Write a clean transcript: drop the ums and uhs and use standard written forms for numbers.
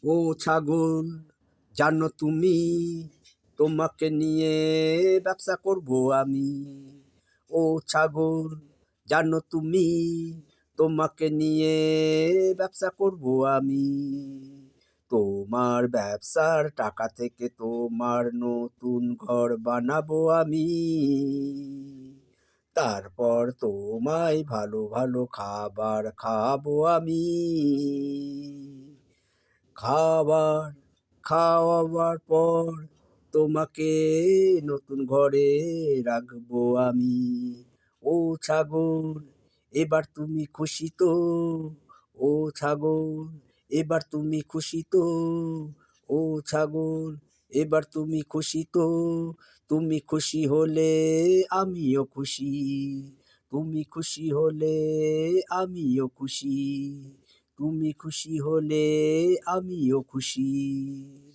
ও ছাগল, জানো তুমি, তোমাকে নিয়ে ব্যবসা করব আমি। ও ছাগল, জানো তুমি, তোমাকে নিয়ে ব্যবসা করব আমি। তোমার ব্যবসার টাকা থেকে তোমার নতুন ঘর বানাবো আমি। তারপর তোমায় ভালো ভালো খাবার খাবো আমি। খাবার খাওয়াবার পর তোমাকে নতুন ঘরে রাখবো আমি। ও ছাগল, এবার তুমি খুশি তো? ও ছাগল, এবার তুমি খুশি তো? ও ছাগল, এবার তুমি খুশি তো? তুমি খুশি হলে আমিও খুশি। তুমি খুশি হলে আমিও খুশি। তুমি খুশি হলে আমিও খুশি।